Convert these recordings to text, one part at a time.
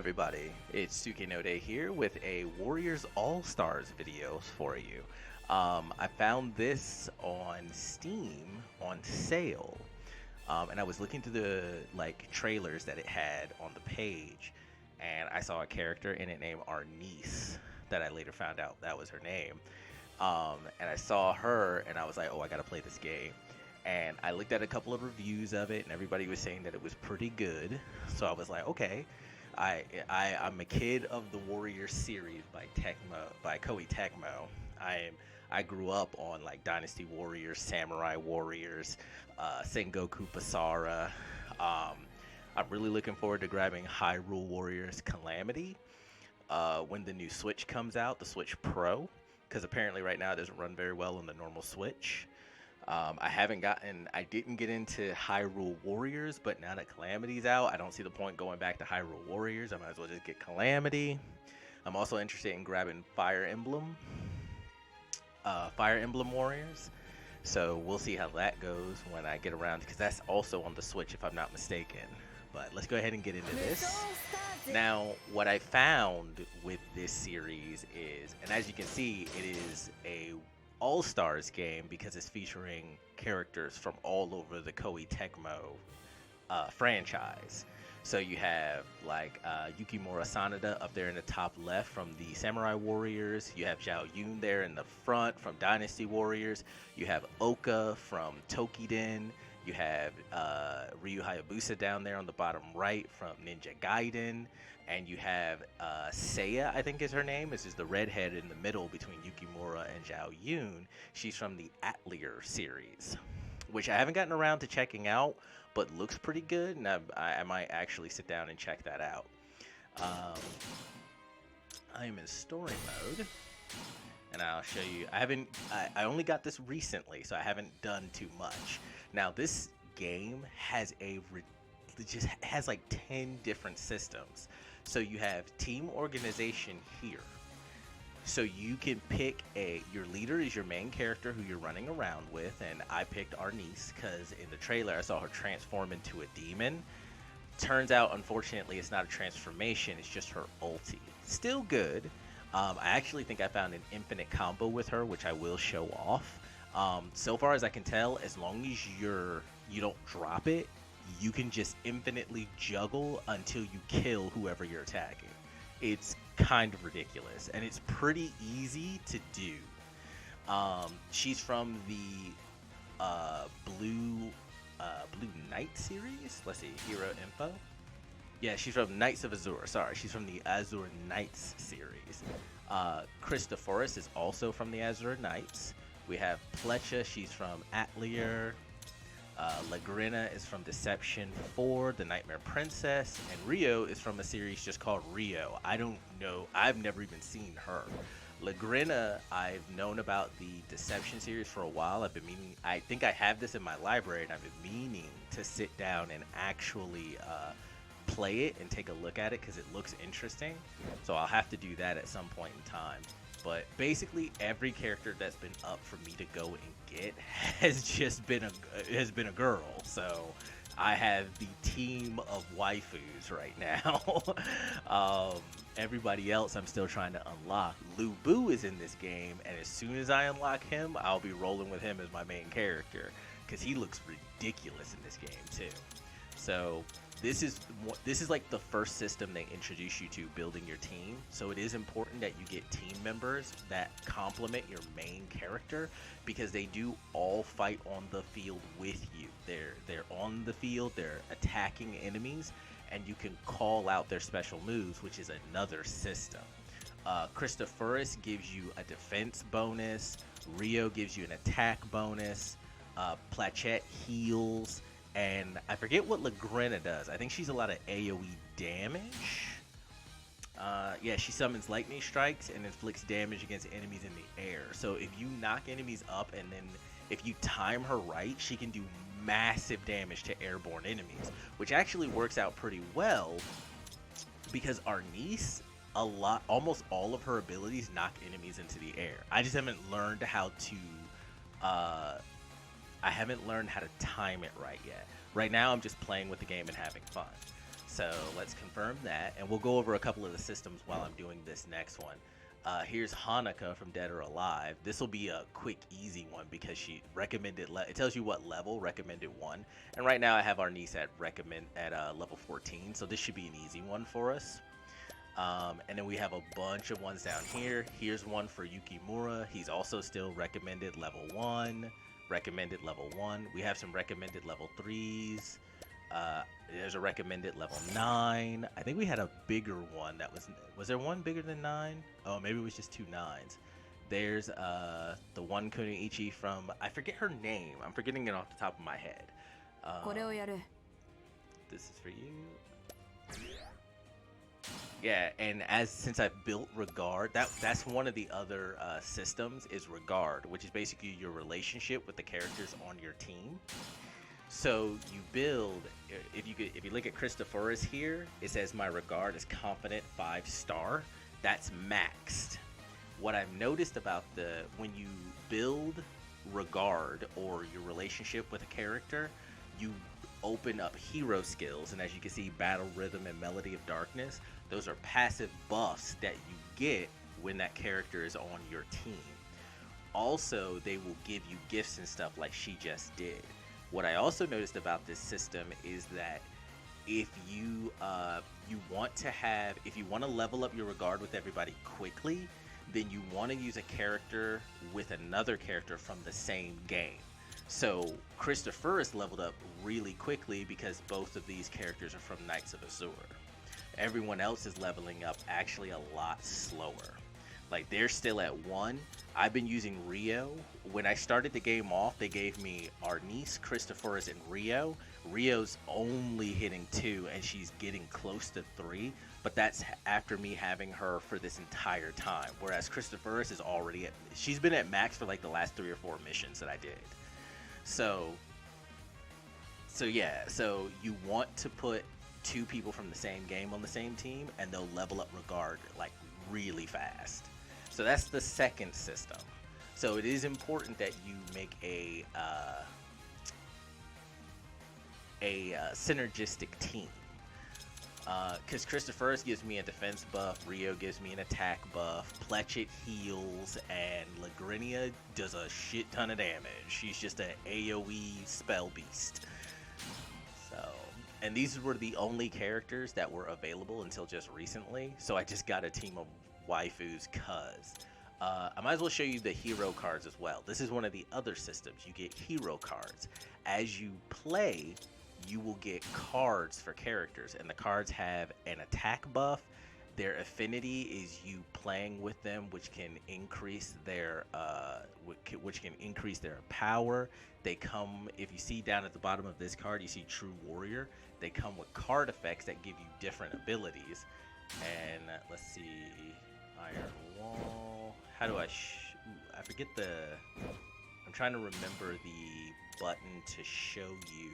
everybody, it's Sukinode here with a Warriors All-Stars video for you. I found this on Steam on sale, and I was looking through the trailers that it had on the page, and I saw a character in it named Arnice that I later found out that was her name. And I saw her, and I was like, oh, I gotta play this game. And I looked at a couple of reviews of it, and everybody was saying that it was pretty good. So I was like, okay. I'm a kid of the Warriors series by Koei Tecmo. I grew up on like Dynasty Warriors, Samurai Warriors, Sengoku Basara. I'm really looking forward to grabbing Hyrule Warriors Calamity when the new Switch comes out, the Switch Pro, because apparently right now it doesn't run very well on the normal Switch. I didn't get into Hyrule Warriors, but now that Calamity's out, I don't see the point going back to Hyrule Warriors. I might as well just get Calamity. I'm also interested in grabbing Fire Emblem Warriors. So we'll see how that goes when I get around, because that's also on the Switch if I'm not mistaken. But let's go ahead and get into this. Now, what I found with this series is, and as you can see, it is a All-Stars game because it's featuring characters from all over the Koei Tecmo franchise. So you have Yukimura Sanada up there in the top left from the Samurai Warriors. You have Zhao Yun there in the front from Dynasty Warriors. You have Oka from Tokiden. You have Ryu Hayabusa down there on the bottom right from Ninja Gaiden. And you have Seiya, I think is her name. This is the redhead in the middle between Yukimura and Zhao Yun. She's from the Atelier series, which I haven't gotten around to checking out, but looks pretty good, and I might actually sit down and check that out. I am in story mode, and I'll show you. I only got this recently, so I haven't done too much. Now, this game has like 10 different systems. So you have team organization here. So you can pick your leader is your main character who you're running around with, and I picked Arnice because in the trailer I saw her transform into a demon. Turns out, unfortunately, it's not a transformation, it's just her ulti. Still good. I actually think I found an infinite combo with her, which I will show off. So far as I can tell, as long as you don't drop it, you can just infinitely juggle until you kill whoever you're attacking. It's kind of ridiculous, and it's pretty easy to do. She's from the Blue Knight series. Let's see, hero info. Yeah, she's from Knights of Azure. Sorry, she's from the Azure Knights series. Christophorus is also from the Azure Knights. We have Plecha. She's from Atelier. Lagrina is from Deception 4, the Nightmare Princess, and Rio is from a series just called Rio. I don't know, I've never even seen her. Lagrina, I've known about the Deception series for a while. I think I have this in my library, and I've been meaning to sit down and actually play it and take a look at it because it looks interesting. So I'll have to do that at some point in time. But basically, every character that's been up for me to go and get has just been a girl. So I have the team of waifus right now. Everybody else I'm still trying to unlock. Lu Bu is in this game, and as soon as I unlock him, I'll be rolling with him as my main character because he looks ridiculous in this game too. So this is like the first system they introduce you to building your team. So it is important that you get team members that complement your main character, because they do all fight on the field with you. They're on the field, they're attacking enemies, and you can call out their special moves, which is another system. Christophorus gives you a defense bonus. Rio gives you an attack bonus. Plachette heals. And I forget what Lagrina does. I think she's a lot of AoE damage. Yeah, she summons lightning strikes and inflicts damage against enemies in the air. So if you knock enemies up, and then if you time her right, she can do massive damage to airborne enemies, which actually works out pretty well because Arnice, almost all of her abilities knock enemies into the air. I just haven't learned how to time it right yet. Right now I'm just playing with the game and having fun. So let's confirm that, and we'll go over a couple of the systems while I'm doing this next one. Here's Hanukkah from Dead or Alive. This will be a quick, easy one because she recommended. It tells you what level, recommended 1, and right now I have our niece at level 14, so this should be an easy one for us. And then we have a bunch of ones down here. Here's one for Yukimura. He's also still recommended level 1. Recommended level 1. We have some recommended level 3s. There's a recommended level 9. I think we had a bigger one that was there one bigger than 9? Oh, maybe it was just 2 9s. There's the one Kunoichi from, I forget her name. I'm forgetting it off the top of my head. This is for you. Yeah, and since I've built Regard, that's one of the other systems is Regard, which is basically your relationship with the characters on your team. So you build, if you look at Christophorus here, it says my Regard is confident 5-star. That's maxed. What I've noticed about when you build Regard or your relationship with a character, you open up hero skills, and as you can see, Battle Rhythm and Melody of Darkness, those are passive buffs that you get when that character is on your team. Also, they will give you gifts and stuff like she just did. What I also noticed about this system is that if you want to level up your Regard with everybody quickly, then you want to use a character with another character from the same game. So Christophorus leveled up really quickly because both of these characters are from Knights of Azure. Everyone else is leveling up actually a lot slower. Like, they're still at 1. I've been using Rio. When I started the game off, they gave me our niece, Christophorus, and Rio. Rio's only hitting 2, and she's getting close to 3. But that's after me having her for this entire time. Whereas Christophorus is already she's been at max for like the last 3 or 4 missions that I did. So yeah, so you want to put 2 people from the same game on the same team, and they'll level up Regard like really fast. So that's the second system. So it is important that you make a synergistic team. Because Christophorus gives me a defense buff, Rio gives me an attack buff, Pletchett heals, and Lagrinia does a shit ton of damage. She's just an AoE spell beast. So, and these were the only characters that were available until just recently, so I just got a team of waifus cuz. I might as well show you the hero cards as well. This is one of the other systems. You get hero cards. As you play, you will get cards for characters, and the cards have an attack buff. Their affinity is you playing with them, which can increase their power. They come, if you see down at the bottom of this card, you see True Warrior. They come with card effects that give you different abilities. And let's see, Iron Wall. How do I? I forget the. I'm trying to remember the button to show you.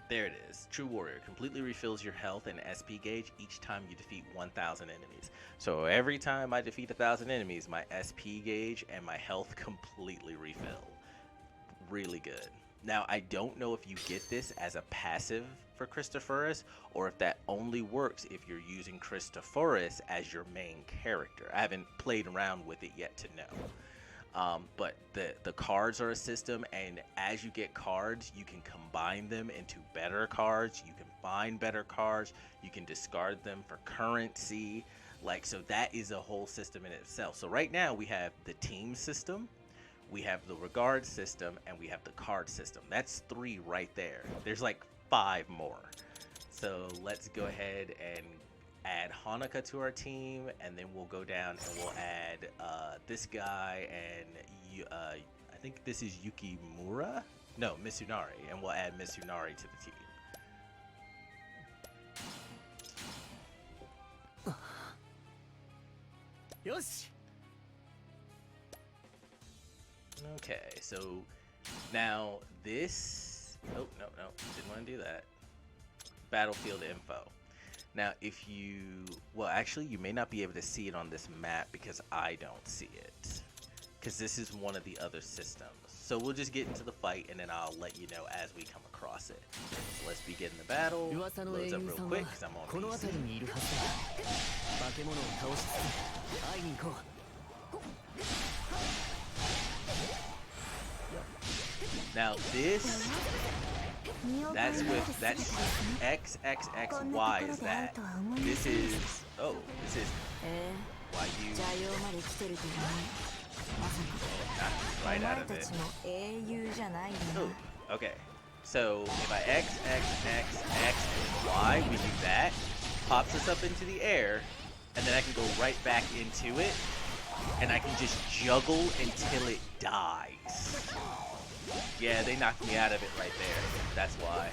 There it is. True Warrior completely refills your health and SP gauge each time you defeat 1,000 enemies. So every time I defeat 1,000 enemies, my SP gauge and my health completely refill. Really good. Now, I don't know if you get this as a passive for Christophorus, or if that only works if you're using Christophorus as your main character. I haven't played around with it yet to know. But the cards are a system, and as you get cards, you can combine them into better cards. You can find better cards. You can discard them for currency. Like, so that is a whole system in itself. So right now we have the team system, we have the regard system, and we have the card system. That's 3 right there. There's like 5 more. So let's go ahead and add Hanukkah to our team, and then we'll go down and we'll add this guy, and I think this is Yukimura? No, Mitsunari, and we'll add Mitsunari to the team. Yoshi. Okay, so now this, oh, no, didn't want to do that. Battlefield info. Now, if you, well, actually, you may not be able to see it on this map because I don't see it. because this is one of the other systems. So we'll just get into the fight, and then I'll let you know as we come across it. So let's begin the battle. Loads up real quick because I'm on PC. Now this, that's XXXY is that. This is, oh, this is YU. Right out of it. Oh, okay. So if I X, X, X, X, and Y, we do that. Pops us up into the air, and then I can go right back into it, and I can just juggle until it dies. Yeah, they knocked me out of it right there. That's why.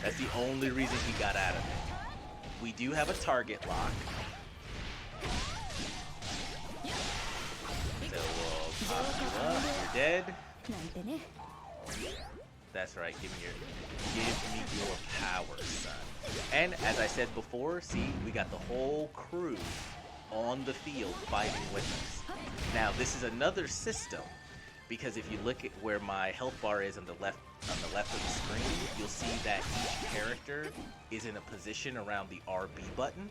That's the only reason he got out of it. We do have a target lock. So we'll pop you up. You're dead. That's right. Give me your power, son. And as I said before, see, we got the whole crew on the field fighting with us. Now, this is another system, because if you look at where my health bar is on the left of the screen, you'll see that each character is in a position around the RB button.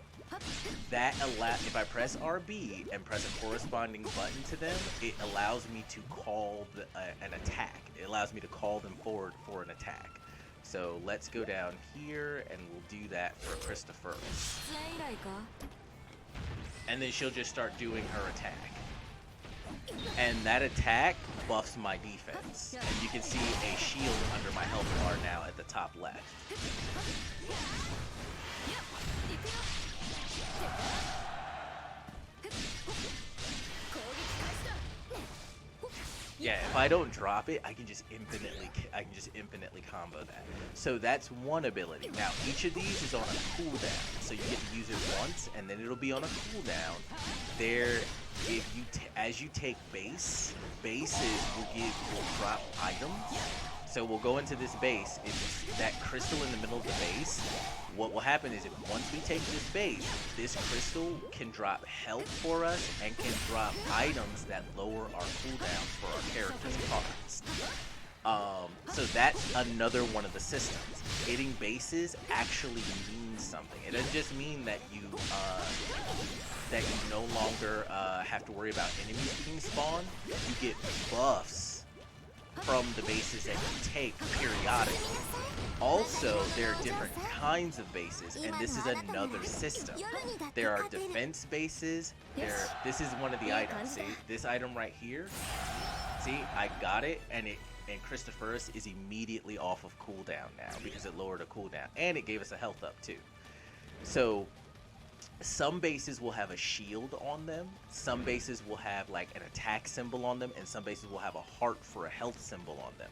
That if I press RB and press a corresponding button to them, it allows me to call an attack. It allows me to call them forward for an attack. So let's go down here and we'll do that for Christopher. And then she'll just start doing her attack. And that attack buffs my defense. And you can see a shield under my health bar now at the top left. Yeah, if I don't drop it, I can just infinitely combo that. So that's one ability. Now each of these is on a cooldown, so you get to use it once, and then it'll be on a cooldown. As you take bases will drop items. So we'll go into this base. It's that crystal in the middle of the base. What will happen is once we take this base, this crystal can drop health for us and can drop items that lower our cooldowns for our characters' cards. So that's another one of the systems. Getting bases actually means something. It doesn't just mean that you no longer have to worry about enemies being spawned. You get buffs from the bases that you take periodically. Also, there are different kinds of bases, and this is another system. There are defense bases. This is one of the items. See, this item right here. See, I got it, and Christopher's is immediately off of cooldown now because it lowered a cooldown, and it gave us a health up too. So some bases will have a shield on them, some bases will have like an attack symbol on them, and some bases will have a heart for a health symbol on them.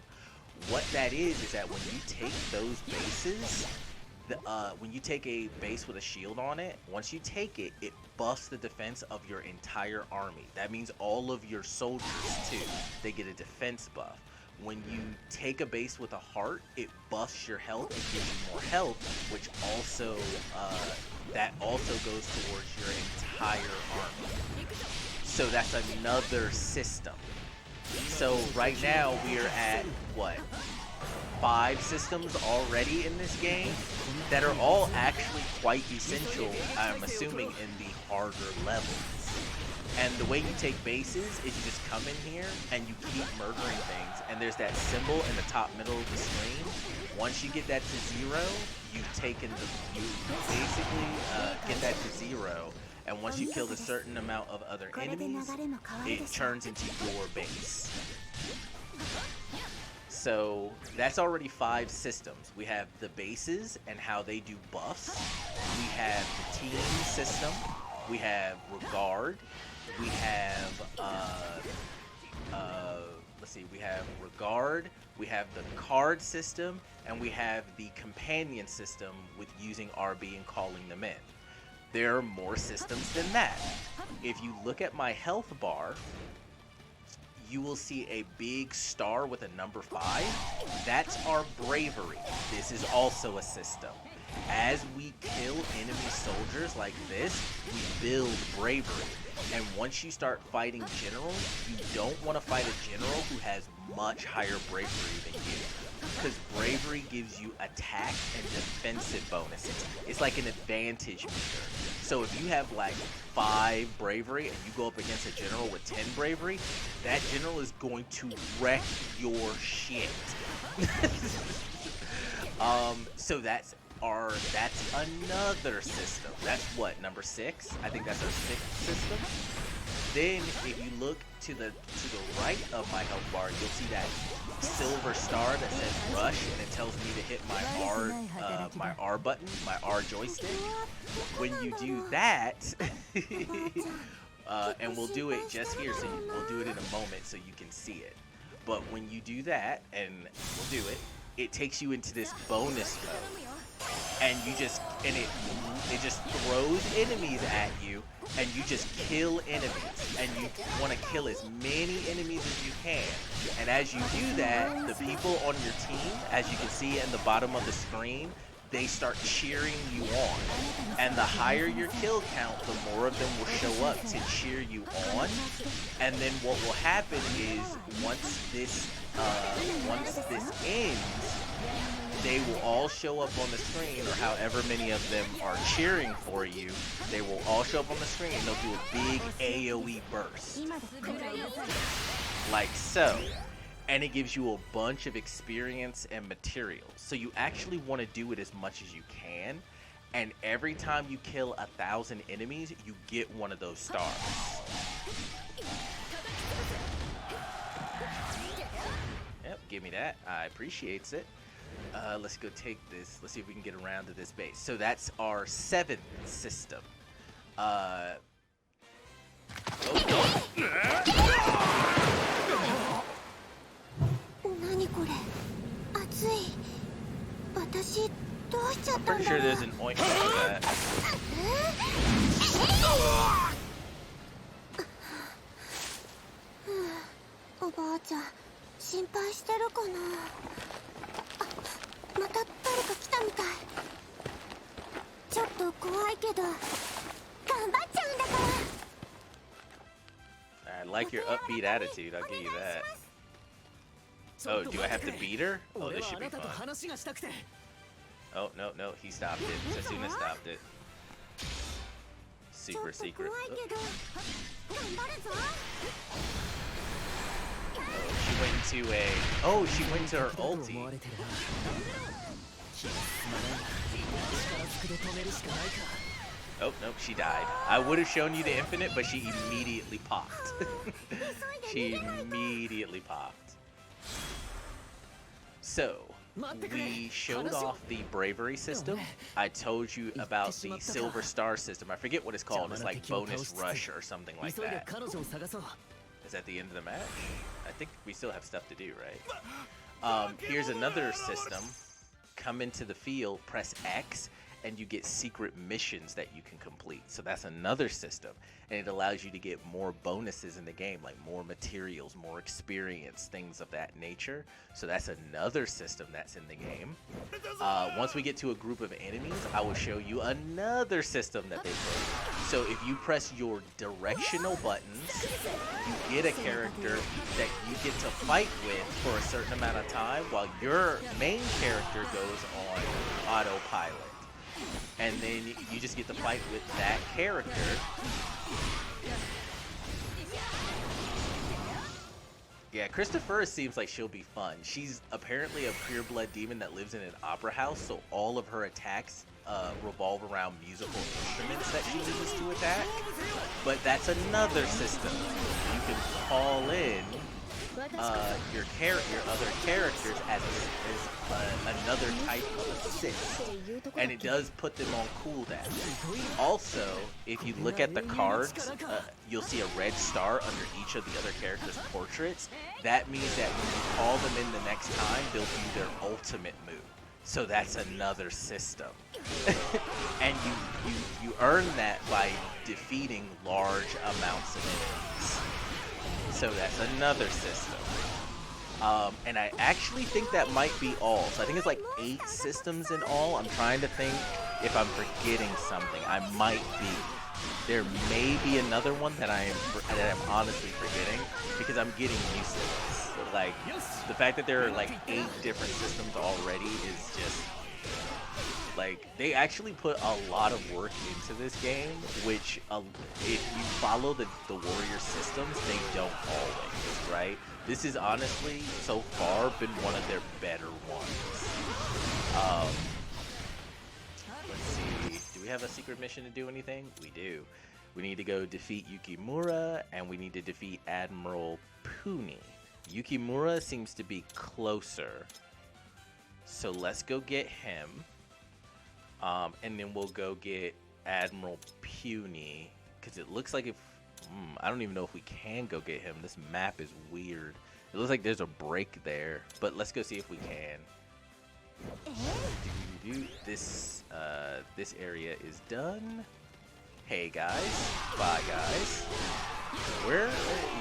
What that is that when you take those bases, when you take a base with a shield on it, once you take it, it buffs the defense of your entire army. That means all of your soldiers too. They get a defense buff. When you take a base with a heart, it buffs your health and gives you more health, which also that also goes towards your entire army. So that's another system. So right now we are at what? 5 systems already in this game that are all actually quite essential, I'm assuming, in the harder levels. And the way you take bases is you just come in here and you keep murdering things, and there's that symbol in the top middle of the screen. Once you get that to 0, you've taken you basically get that to 0, and once you killed a certain amount of other enemies, it turns into your base. So that's already 5 systems. We have the bases and how they do buffs. We have the team system. We have regard. We have let's see. We have regard. We have the card system, and we have the companion system with using RB and calling them in. There are more systems than that. If you look at my health bar, you will see a big star with a number 5. That's our bravery. This is also a system. As we kill enemy soldiers like this, we build bravery. And once you start fighting generals, you don't want to fight a general who has much higher bravery than you. Because bravery gives you attack and defensive bonuses. It's like an advantage meter. So if you have like 5 bravery and you go up against a general with 10 bravery, that general is going to wreck your shit. So that's another system. That's what, number 6? I think that's our 6th system. Then if you look to the right of my health bar, you'll see that silver star that says rush, and it tells me to hit my R button, my R joystick. When you do that, and we'll do it just here, so we'll do it in a moment so you can see it. But when you do that, and we'll do it, it takes you into this bonus mode, and it just throws enemies at you, and you just kill enemies, and you want to kill as many enemies as you can. And as you do that, the people on your team, as you can see in the bottom of the screen, they start cheering you on. And the higher your kill count, the more of them will show up to cheer you on. And then what will happen is once this ends, they will all show up on the screen, or however many of them are cheering for you, they will all show up on the screen, and they'll do a big AoE burst. Like so. And it gives you a bunch of experience and materials. So you actually want to do it as much as you can. And every time you kill 1,000 enemies, you get one of those stars. Yep, give me that. I appreciate it. Let's go take this. Let's see if we can get around to this base. So that's our 7th system. Pretty sure there's an ointment for that. I like your upbeat attitude, I'll give you that. Oh, do I have to beat her? Oh, this should be fun. Oh, no, he stopped it. Sasuna stopped it. Super secret. Oh, she went to her ulti. Oh, nope, she died. I would have shown you the infinite, but she immediately popped. She immediately popped. So, we showed off the bravery system. I told you about the silver star system. I forget what it's called. It's like bonus rush or something like that. Is that the end of the match? I think we still have stuff to do, right? Here's another system. Come into the field, press X, and you get secret missions that you can complete. So that's another system, and it allows you to get more bonuses in the game, like more materials, more experience, things of that nature. So that's another system that's in the game. Once we get to a group of enemies, I will show you another system that they put. So if you press your directional buttons, you get a character that you get to fight with for a certain amount of time while your main character goes on autopilot. And then you just get to fight with that character. Yeah, Christopher seems like she'll be fun. She's apparently a pure-blood demon that lives in an opera house, so all of her attacks revolve around musical instruments that she uses to attack. But that's another system. You can call in your other characters as another type of assist, and it does put them on cooldown. Also, if you look at the cards, you'll see a red star under each of the other characters' portraits. That means that when you call them in the next time, they'll do their ultimate move. So that's another system. And you earn that by defeating large amounts of enemies. So that's another system. And I actually think that might be all. So I think it's like 8 systems in all. I'm trying to think if I'm forgetting something. I might be. There may be another one that I'm honestly forgetting because I'm getting used to this. Like, the fact that there are like 8 different systems already is just like, they actually put a lot of work into this game, which if you follow the warrior systems, they don't always, right? This is honestly, so far, been one of their better ones. Let's see, do we have a secret mission to do anything? We do. We need to go defeat Yukimura, and we need to defeat Admiral Puni. Yukimura seems to be closer, so let's go get him. And then we'll go get Admiral Puny, because it looks like if I don't even know if we can go get him. This map is weird. It looks like there's a break there, but let's go see if we can. This area is done. Hey guys, bye guys.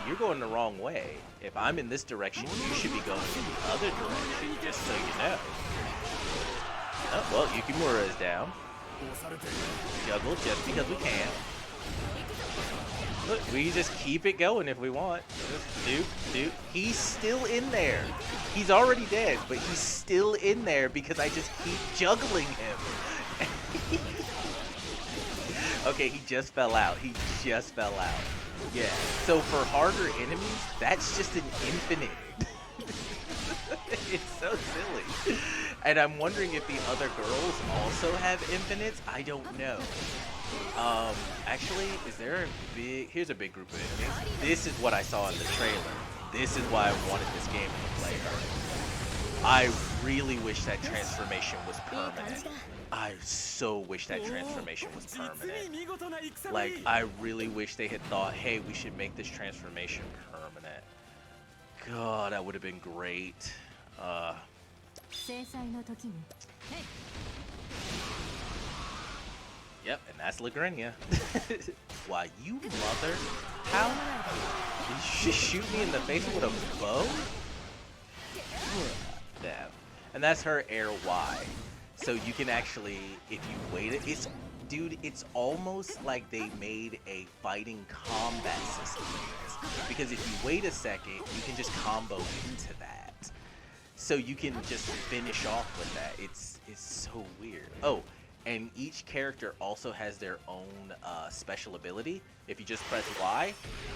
You're going the wrong way. If I'm in this direction, you should be going in the other direction, just so you know. Oh, well, Yukimura is down. Juggle just because we can. Look, we just keep it going if we want. Just do. He's still in there. He's already dead, but he's still in there because I just keep juggling him. Okay, he just fell out. Yeah. So for harder enemies, that's just an infinite. It's so silly. And I'm wondering if the other girls also have infinites. I don't know. Actually, here's a big group of enemies. This is what I saw in the trailer. This is why I wanted this game to play her. I really wish that transformation was permanent. I so wish that transformation was permanent. Like, I really wish they had thought, hey, we should make this transformation permanent. God, that would have been great. Yep, and that's Lagrinia. Why, you mother? How? Did you just shoot me in the face with a bow? Damn. And that's her air Y. So you can actually, if you wait it, it's almost like they made a fighting combat system in this. Because if you wait a second, you can just combo into that. So you can just finish off with that. It's so weird. Oh, and each character also has their own special ability. If you just press Y,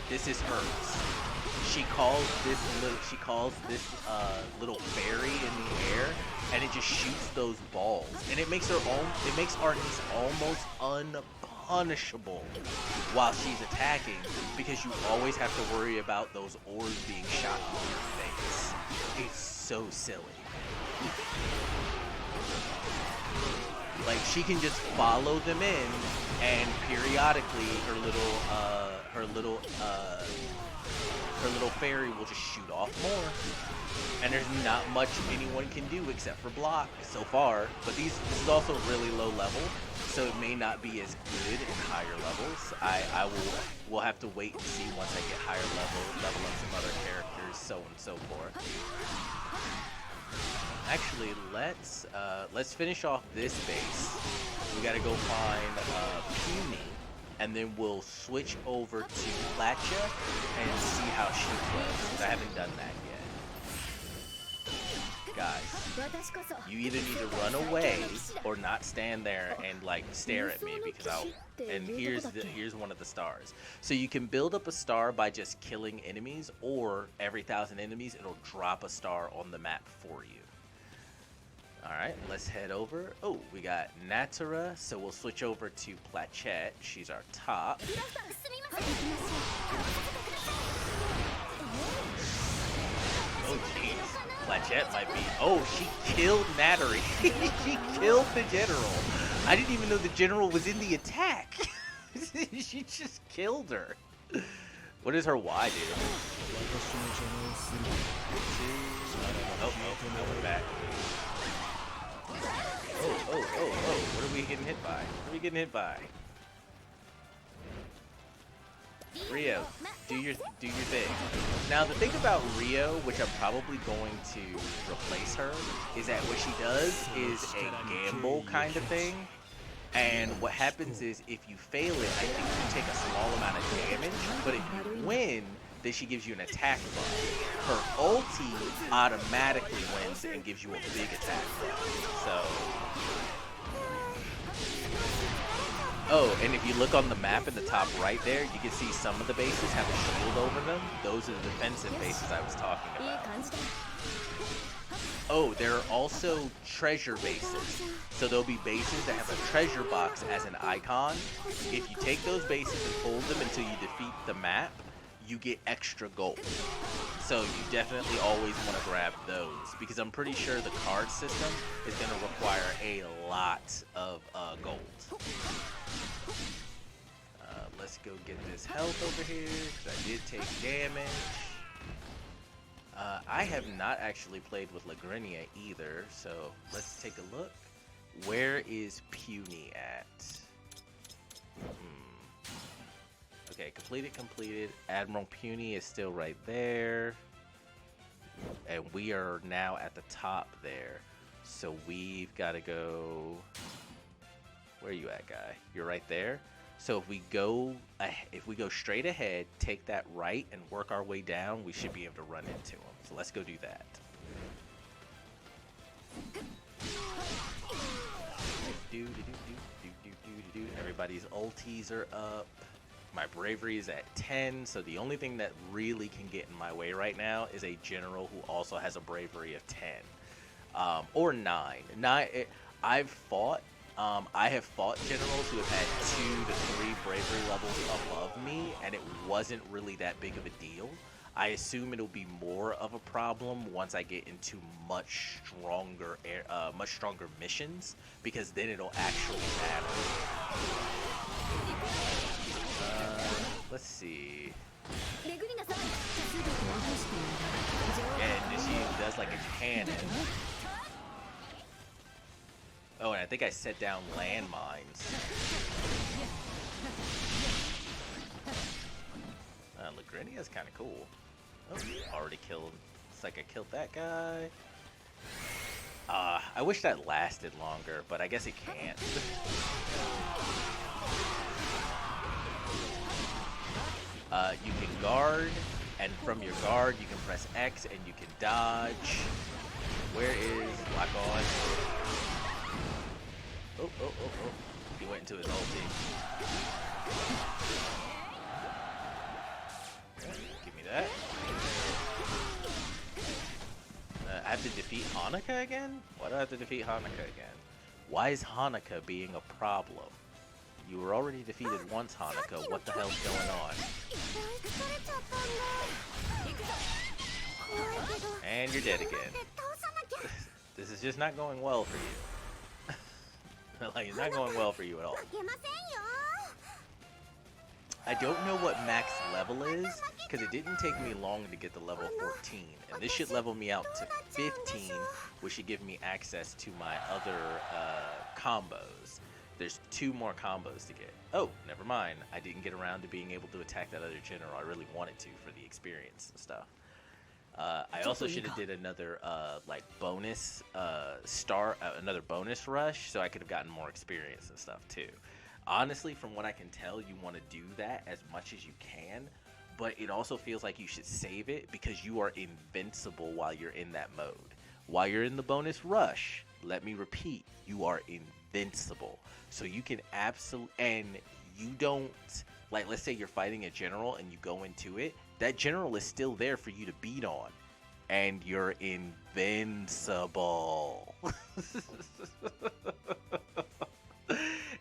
this is hers. She calls this little fairy in the air, and it just shoots those balls, and it makes Arnis almost unpunishable while she's attacking, because you always have to worry about those orbs being shot in your face. It's so silly. Like, she can just follow them in, and periodically her little fairy will just shoot off more. And there's not much anyone can do except for block so far. But this is also really low level, so it may not be as good in higher levels. We'll have to wait and see once I get higher level up some other characters, so on and so forth. Actually, let's finish off this base. We gotta go find Puny, and then we'll switch over to Platcha and see how she plays, because I haven't done that yet. Guys, you either need to run away or not stand there and like stare at me, because here's one of the stars. So you can build up a star by just killing enemies, or every 1,000 enemies it'll drop a star on the map for you. Alright, let's head over. Oh, we got Natura, so we'll switch over to Platchette. She's our top. Oh, jeez. Platchette might be... Oh, she killed Nattery. She killed the general. I didn't even know the general was in the attack. She just killed her. What does her Y do? Oh, we're back. Oh, what are we getting hit by? What are we getting hit by? Rio, do your thing. Now, the thing about Rio, which I'm probably going to replace her, is that what she does is a gamble kind of thing. And what happens is if you fail it, I think you take a small amount of damage, but if you win, then she gives you an attack buff. Her ulti automatically wins and gives you a big attack buff. So, oh, and if you look on the map in the top right there, you can see some of the bases have a shield over them. Those are the defensive bases I was talking about. Oh, there are also treasure bases. So there'll be bases that have a treasure box as an icon. If you take those bases and hold them until you defeat the map, you get extra gold. So you definitely always want to grab those, because I'm pretty sure the card system is going to require a lot of gold. Let's go get this health over here, because I did take damage. I have not actually played with Lagrinia either, so let's take a look. Where is Puny at? Okay, completed. Admiral Puny is still right there. And we are now at the top there. So we've got to go... Where are you at, guy? You're right there. So if we go straight ahead, take that right, and work our way down, we should be able to run into him. So let's go do that. Everybody's ultis are up. My bravery is at 10, so the only thing that really can get in my way right now is a general who also has a bravery of 10. Or 9. I have fought generals who have had 2 to 3 bravery levels above me, and it wasn't really that big of a deal. I assume it'll be more of a problem once I get into much stronger missions, because then it'll actually matter. Let's see. And she does like a cannon. Oh, and I think I set down landmines. Lagrinia is kind of cool. Oh, already killed. It's like I killed that guy. I wish that lasted longer, but I guess it can't. You can guard, and from your guard you can press X and you can dodge. Where is lock on? Oh. He went into his ulti. Give me that. I have to defeat Hanukkah again? Why do I have to defeat Hanukkah again? Why is Hanukkah being a problem? You were already defeated once, Hanukkah. What the hell's going on? And you're dead again. This is just not going well for you. Like, it's not going well for you at all. I don't know what max level is, because it didn't take me long to get to level 14. And this should level me out to 15, which should give me access to my other combos. There's 2 more combos to get. Oh, never mind. I didn't get around to being able to attack that other general. I really wanted to for the experience and stuff. I also should have did another like bonus another bonus rush, so I could have gotten more experience and stuff too. Honestly, from what I can tell, you want to do that as much as you can, but it also feels like you should save it, because you are invincible while you're in that mode. While you're in the bonus rush, let me repeat, you are invincible. So you can and you don't, like, let's say you're fighting a general and you go into it, that general is still there for you to beat on, and you're invincible.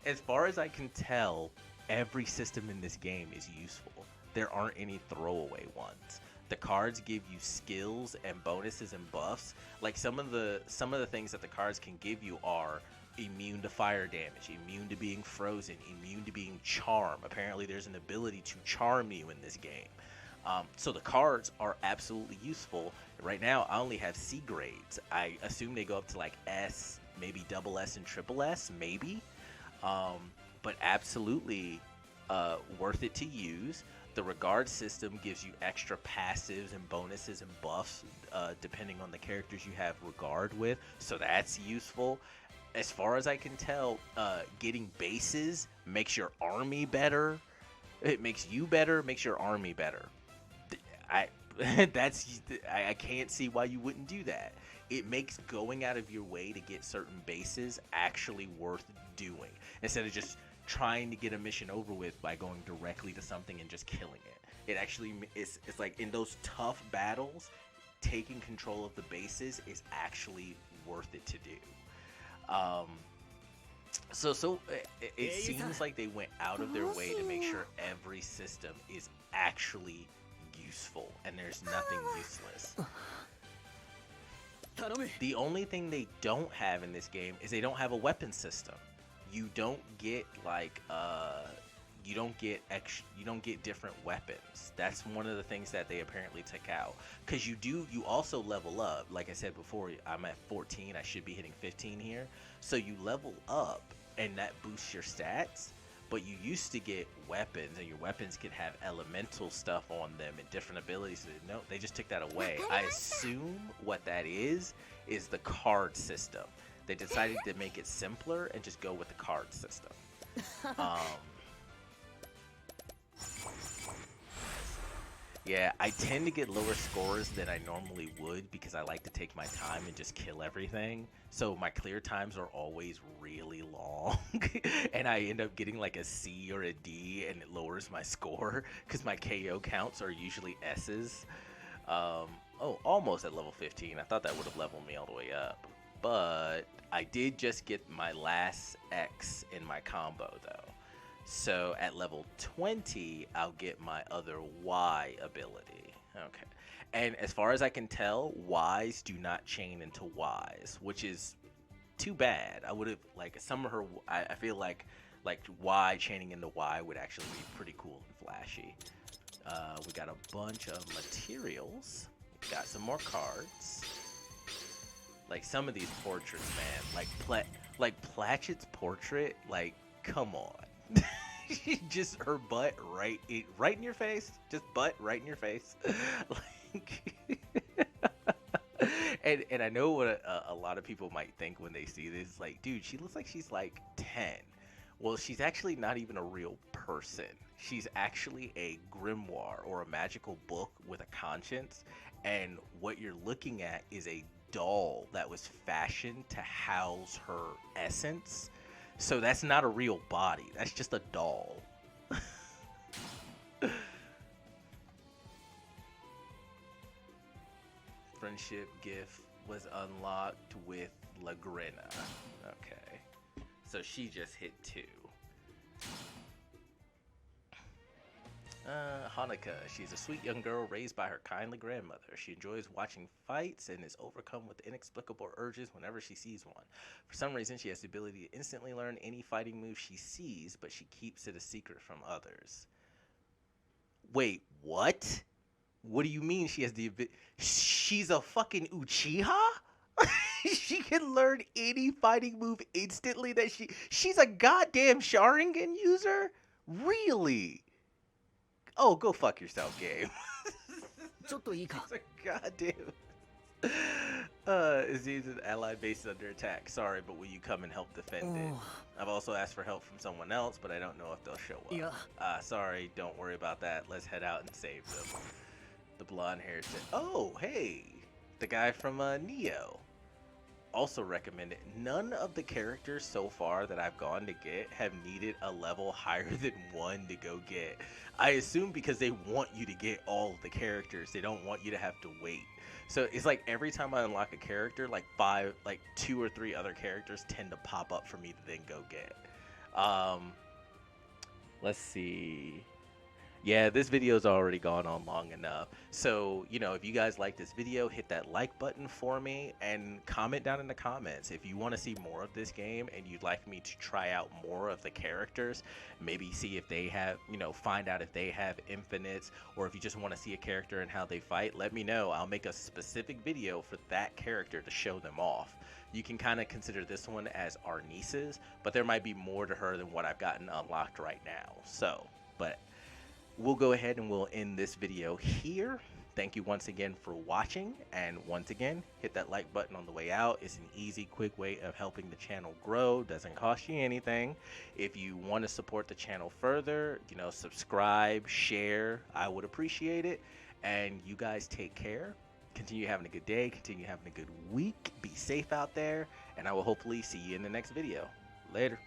As far as I can tell, every system in this game is useful. There aren't any throwaway ones. The cards give you skills and bonuses and buffs. Like some of the things that the cards can give you are immune to fire damage, immune to being frozen, immune to being charmed. Apparently there's an ability to charm you in this game. So the cards are absolutely useful. Right now I only have C grades. I assume they go up to like S, maybe double S and triple S, maybe. But absolutely worth it to use. The regard system gives you extra passives and bonuses and buffs depending on the characters you have regard with, so that's useful. as far as I can tell, getting bases makes your army better. It makes you better, makes your army better. I that's I can't see why you wouldn't do that. It makes going out of your way to get certain bases actually worth doing instead of just trying to get a mission over with by going directly to something and just killing it. It actually it's like in those tough battles, taking control of the bases is actually worth it to do. So it seems like they went out of their way to make sure every system is actually useful and there's nothing useless. The only thing they don't have in this game is they don't have a weapon system. You don't get like you don't get different weapons. That's one of the things that they apparently took out. Cause you also level up. Like I said before, I'm at 14. I should be hitting 15 here. So you level up, and that boosts your stats. But you used to get weapons, and your weapons could have elemental stuff on them and different abilities. No, they just took that away. I assume what that is the card system. They decided to make it simpler and just go with the card system. Yeah, I tend to get lower scores than I normally would because I like to take my time and just kill everything. So my clear times are always really long. And I end up getting like a C or a D and it lowers my score because my KO counts are usually S's. Oh, almost at level 15. I thought that would have leveled me all the way up. But I did just get my last X in my combo though. So at level 20, I'll get my other Y ability. Okay. And as far as I can tell, Ys do not chain into Ys, which is too bad. I would have, like, some of her, I feel like Y chaining into Y would actually be pretty cool and flashy. We got a bunch of materials. We got some more cards. Like, some of these portraits, man. Like Platchett's portrait, like, come on. Just her butt right in your face. Just butt right in your face. Like, and I know what a lot of people might think when they see this. Like, dude, she looks like she's like 10. Well, she's actually not even a real person. She's actually a grimoire or a magical book with a conscience. And what you're looking at is a doll that was fashioned to house her essence. So that's not a real body. That's just a doll. Friendship gift was unlocked with Lagrina. Okay. So she just hit 2. Hanukkah. She's a sweet young girl raised by her kindly grandmother. She enjoys watching fights and is overcome with inexplicable urges whenever she sees one. For some reason, she has the ability to instantly learn any fighting move she sees, but she keeps it a secret from others. Wait, what? What do you mean she has the ability? She's a fucking Uchiha? She can learn any fighting move instantly that she's a goddamn Sharingan user? Really? Oh, go fuck yourself, game. It's a goddamn. It seems an allied base is under attack. Sorry, but will you come and help defend it? I've also asked for help from someone else, but I don't know if they'll show up. Sorry, don't worry about that. Let's head out and save them. The blonde hair said, oh, hey, the guy from Neo. Also recommended. None of the characters so far that I've gone to get have needed a level higher than 1 to go get. I assume because they want you to get all of the characters. They don't want you to have to wait. So it's like every time I unlock a character, like 2 or 3 other characters tend to pop up for me to then go get. Let's see. Yeah, this video's already gone on long enough. So, you know, if you guys like this video, hit that like button for me and comment down in the comments if you want to see more of this game and you'd like me to try out more of the characters. Maybe see if they have, you know, find out if they have infinites, or if you just want to see a character and how they fight, let me know. I'll make a specific video for that character to show them off. You can kind of consider this one as our niece's, but there might be more to her than what I've gotten unlocked right now. So, but we'll go ahead and we'll end this video here. thank you once again for watching, and once again, hit that like button on the way out. It's an easy, quick way of helping the channel grow. Doesn't cost you anything. If you want to support the channel further, you know, subscribe, share. I would appreciate it. And you guys take care. Continue having a good day. Continue having a good week. Be safe out there. And I will hopefully see you in the next video. Later.